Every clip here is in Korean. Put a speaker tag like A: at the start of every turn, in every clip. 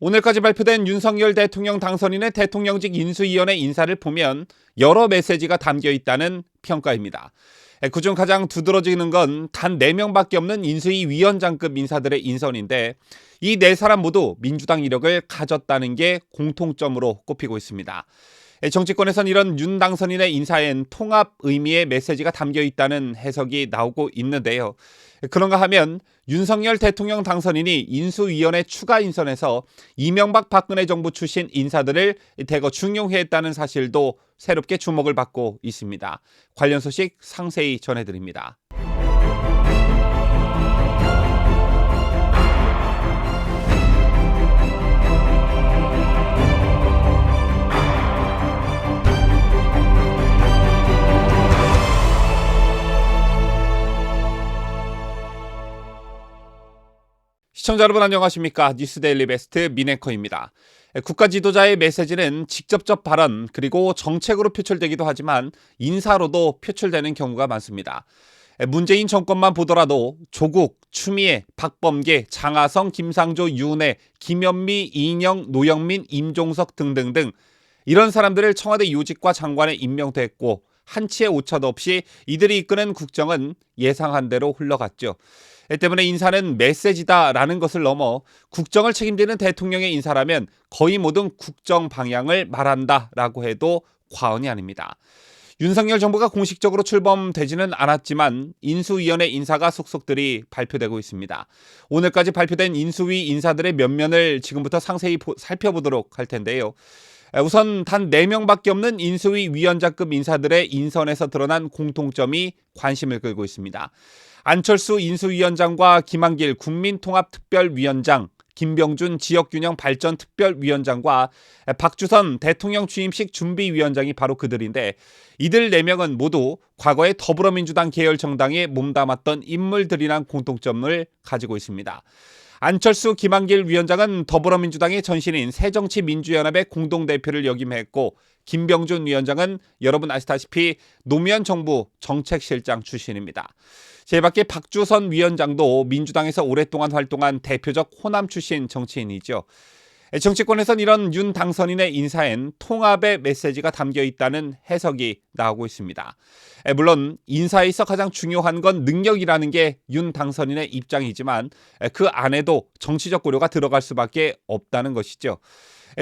A: 오늘까지 발표된 윤석열 대통령 당선인의 대통령직 인수위원회 인사를 보면 여러 메시지가 담겨 있다는 평가입니다. 그중 가장 두드러지는 건 단 4명밖에 없는 인수위 위원장급 인사들의 인선인데 이 4사람 모두 민주당 이력을 가졌다는 게 공통점으로 꼽히고 있습니다. 정치권에선 이런 윤 당선인의 인사엔 통합 의미의 메시지가 담겨 있다는 해석이 나오고 있는데요. 그런가 하면 윤석열 대통령 당선인이 인수위원회 추가 인선에서 이명박 박근혜 정부 출신 인사들을 대거 중용했다는 사실도 새롭게 주목을 받고 있습니다. 관련 소식 상세히 전해드립니다. 시청자 여러분 안녕하십니까? 뉴스데일리 베스트 민앵커입니다. 국가 지도자의 메시지는 직접적 발언 그리고 정책으로 표출되기도 하지만 인사로도 표출되는 경우가 많습니다. 문재인 정권만 보더라도 조국, 추미애, 박범계, 장하성, 김상조, 윤해, 김현미, 이인영, 노영민, 임종석 등등등 이런 사람들을 청와대 요직과 장관에 임명됐고 한치의 오차도 없이 이들이 이끄는 국정은 예상한 대로 흘러갔죠. 때문에 인사는 메시지다라는 것을 넘어 국정을 책임지는 대통령의 인사라면 거의 모든 국정 방향을 말한다라고 해도 과언이 아닙니다. 윤석열 정부가 공식적으로 출범되지는 않았지만 인수위원회 인사가 속속들이 발표되고 있습니다. 오늘까지 발표된 인수위 인사들의 면면을 지금부터 상세히 살펴보도록 할 텐데요. 우선 단 4명밖에 없는 인수위 위원장급 인사들의 인선에서 드러난 공통점이 관심을 끌고 있습니다. 안철수 인수위원장과 김한길 국민통합특별위원장, 김병준 지역균형발전특별위원장과 박주선 대통령 취임식 준비위원장이 바로 그들인데 이들 4명은 모두 과거에 더불어민주당 계열 정당에 몸담았던 인물들이란 공통점을 가지고 있습니다. 안철수 김한길 위원장은 더불어민주당의 전신인 새정치민주연합의 공동대표를 역임했고 김병준 위원장은 여러분 아시다시피 노무현 정부 정책실장 출신입니다. 제밖에 박주선 위원장도 민주당에서 오랫동안 활동한 대표적 호남 출신 정치인이죠. 정치권에선 이런 윤 당선인의 인사엔 통합의 메시지가 담겨 있다는 해석이 나오고 있습니다. 물론 인사에 있어 가장 중요한 건 능력이라는 게 윤 당선인의 입장이지만 그 안에도 정치적 고려가 들어갈 수밖에 없다는 것이죠.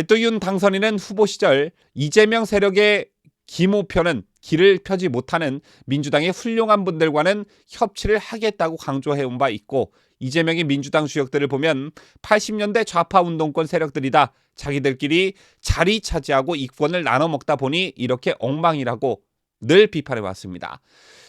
A: 또 윤 당선인은 후보 시절 이재명 세력의 기모표는 길을 펴지 못하는 민주당의 훌륭한 분들과는 협치를 하겠다고 강조해온 바 있고 이재명의 민주당 주역들을 보면 80년대 좌파 운동권 세력들이다. 자기들끼리 자리 차지하고 이권을 나눠 먹다 보니 이렇게 엉망이라고 늘 비판해왔습니다.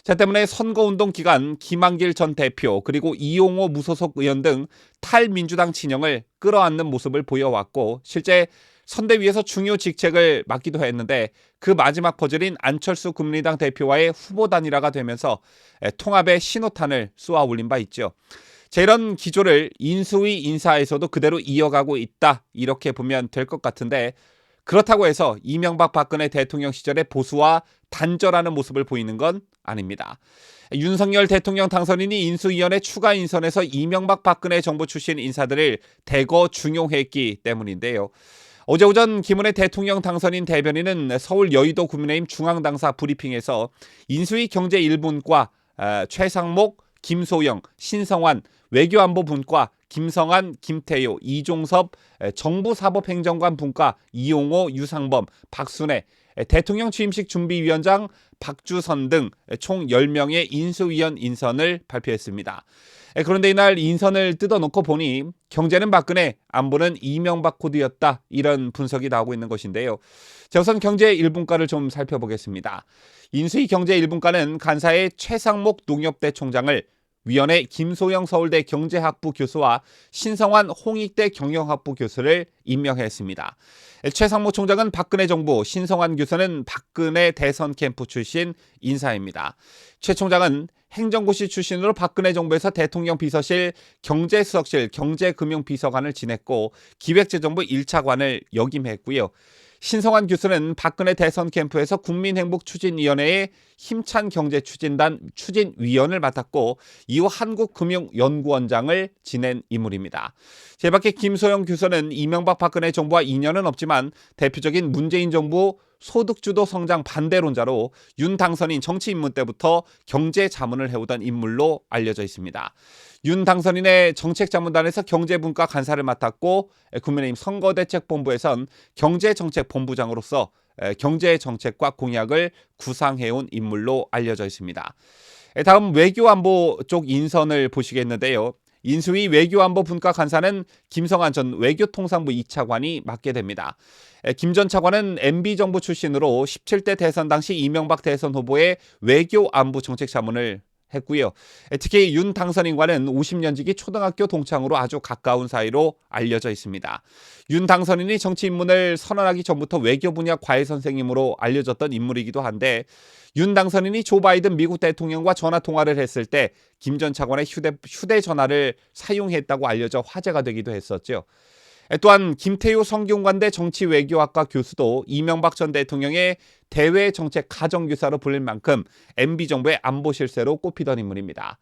A: 자, 때문에 선거운동 기간 김한길 전 대표 그리고 이용호 무소속 의원 등 탈민주당 진영을 끌어안는 모습을 보여왔고 실제 선대위에서 중요 직책을 맡기도 했는데 그 마지막 퍼즐인 안철수 국민의당 대표와의 후보 단일화가 되면서 통합의 신호탄을 쏘아 올린 바 있죠. 자, 이런 기조를 인수위 인사에서도 그대로 이어가고 있다 이렇게 보면 될 것 같은데 그렇다고 해서 이명박 박근혜 대통령 시절의 보수와 단절하는 모습을 보이는 건 아닙니다. 윤석열 대통령 당선인이 인수위원회 추가 인선에서 이명박 박근혜 정부 출신 인사들을 대거 중용했기 때문인데요. 어제 오전 김은혜 대통령 당선인 대변인은 서울 여의도 국민의힘 중앙당사 브리핑에서 인수위 경제 1분과 최상목, 김소영, 신성환, 외교안보분과 김성한, 김태효, 이종섭, 정부사법행정관 분과 이용호, 유상범, 박순애, 대통령 취임식 준비위원장 박주선 등 총 10명의 인수위원 인선을 발표했습니다. 그런데 이날 인선을 뜯어놓고 보니 경제는 박근혜, 안보는 이명박 코드였다 이런 분석이 나오고 있는 것인데요. 자, 우선 경제 1분과를 좀 살펴보겠습니다. 인수위 경제 1분과는 간사의 최상목 농협대 총장을 위원회 김소영 서울대 경제학부 교수와 신성환 홍익대 경영학부 교수를 임명했습니다. 최상목 총장은 박근혜 정부, 신성환 교수는 박근혜 대선 캠프 출신 인사입니다. 최 총장은 행정고시 출신으로 박근혜 정부에서 대통령 비서실 경제수석실 경제금융비서관을 지냈고 기획재정부 1차관을 역임했고요. 신성환 교수는 박근혜 대선 캠프에서 국민행복추진위원회의 힘찬 경제추진단 추진위원을 맡았고 이후 한국금융연구원장을 지낸 인물입니다. 제밖에 김소영 교수는 이명박 박근혜 정부와 인연은 없지만 대표적인 문재인 정부 소득주도 성장 반대론자로 윤 당선인 정치 입문 때부터 경제 자문을 해오던 인물로 알려져 있습니다. 윤 당선인의 정책자문단에서 경제분과 간사를 맡았고 국민의힘 선거대책본부에선 경제정책본부장으로서 경제정책과 공약을 구상해온 인물로 알려져 있습니다. 다음 외교안보 쪽 인선을 보시겠는데요. 인수위 외교안보 분과 간사는 김성한 전 외교통상부 2차관이 맡게 됩니다. 김 전 차관은 MB정부 출신으로 17대 대선 당시 이명박 대선 후보의 외교안보 정책자문을 했고요. 특히 윤 당선인과는 50년지기 초등학교 동창으로 아주 가까운 사이로 알려져 있습니다. 윤 당선인이 정치 입문을 선언하기 전부터 외교 분야 과외 선생님으로 알려졌던 인물이기도 한데 윤 당선인이 조 바이든 미국 대통령과 전화 통화를 했을 때 김 전 차관의 휴대전화를 사용했다고 알려져 화제가 되기도 했었죠. 또한 김태효 성균관대 정치외교학과 교수도 이명박 전 대통령의 대외정책 가정교사로 불릴 만큼 MB정부의 안보 실세로 꼽히던 인물입니다.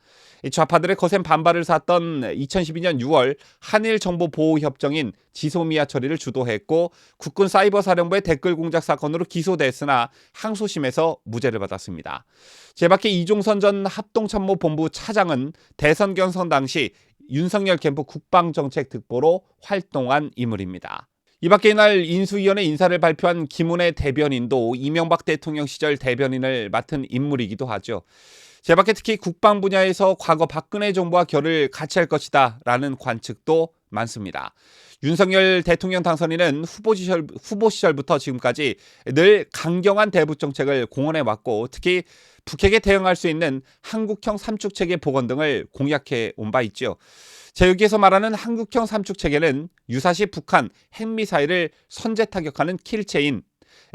A: 좌파들의 거센 반발을 샀던 2012년 6월 한일정보보호협정인 지소미아 처리를 주도했고 국군 사이버사령부의 댓글 공작 사건으로 기소됐으나 항소심에서 무죄를 받았습니다. 제밖에 이종선 전 합동참모본부 차장은 대선 경선 당시 윤석열 캠프 국방정책특보로 활동한 인물입니다. 이 밖에 이날 인수위원회 인사를 발표한 김은혜 대변인도 이명박 대통령 시절 대변인을 맡은 인물이기도 하죠. 제밖에 특히 국방 분야에서 과거 박근혜 정부와 결을 같이 할 것이다 라는 관측도 많습니다. 윤석열 대통령 당선인은 후보 시절부터 지금까지 늘 강경한 대북 정책을 공언해왔고 특히 북핵에 대응할 수 있는 한국형 삼축체계 복원 등을 공약해 온 바 있죠. 자, 여기에서 말하는 한국형 삼축체계는 유사시 북한 핵미사일을 선제 타격하는 킬체인,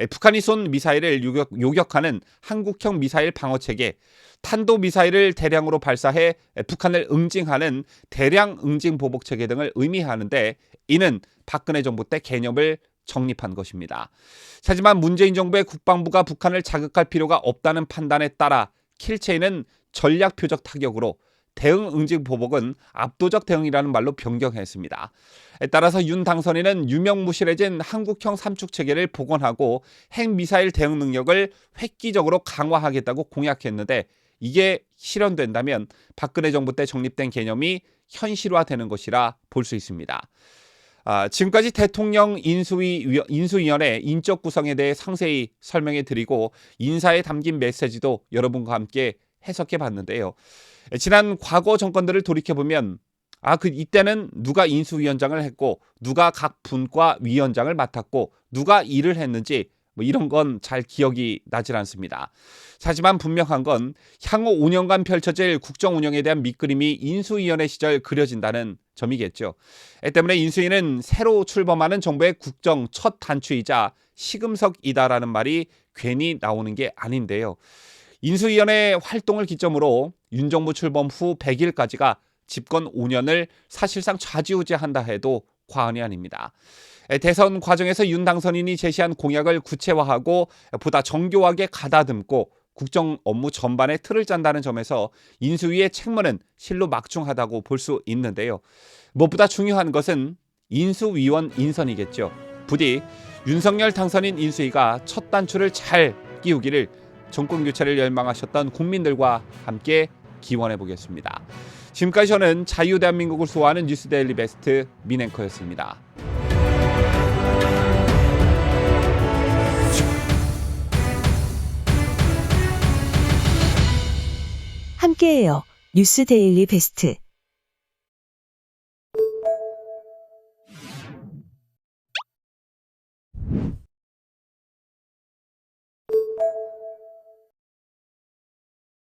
A: 북한이 쏜 미사일을 요격하는 한국형 미사일 방어체계, 탄도미사일을 대량으로 발사해 북한을 응징하는 대량 응징 보복체계 등을 의미하는데 이는 박근혜 정부 때 개념을 정립한 것입니다. 하지만 문재인 정부의 국방부가 북한을 자극할 필요가 없다는 판단에 따라 킬체인은 전략 표적 타격으로 대응 응징 보복은 압도적 대응이라는 말로 변경했습니다. 따라서 윤 당선인은 유명무실해진 한국형 삼축체계를 복원하고 핵미사일 대응 능력을 획기적으로 강화하겠다고 공약했는데 이게 실현된다면 박근혜 정부 때 정립된 개념이 현실화되는 것이라 볼 수 있습니다. 지금까지 대통령 인수위원회 인적 구성에 대해 상세히 설명해 드리고 인사에 담긴 메시지도 여러분과 함께 해석해 봤는데요. 지난 과거 정권들을 돌이켜보면 이때는 누가 인수위원장을 했고 누가 각 분과 위원장을 맡았고 누가 일을 했는지 이런 건 잘 기억이 나질 않습니다. 하지만 분명한 건 향후 5년간 펼쳐질 국정 운영에 대한 밑그림이 인수위원회 시절 그려진다는 점이겠죠. 때문에 인수위는 새로 출범하는 정부의 국정 첫 단추이자 시금석이다라는 말이 괜히 나오는 게 아닌데요. 인수위원회 활동을 기점으로 윤 정부 출범 후 100일까지가 집권 5년을 사실상 좌지우지한다 해도 과언이 아닙니다. 대선 과정에서 윤 당선인이 제시한 공약을 구체화하고 보다 정교하게 가다듬고 국정 업무 전반에 틀을 짠다는 점에서 인수위의 책무는 실로 막중하다고 볼 수 있는데요. 무엇보다 중요한 것은 인수위원 인선이겠죠. 부디 윤석열 당선인 인수위가 첫 단추를 잘 끼우기를 정권 교체를 열망하셨던 국민들과 함께 기원해 보겠습니다. 지금까지 저는 자유대한민국을 수호하는 뉴스데일리 베스트 민앵커였습니다.
B: 함께해요. 뉴스데일리 베스트.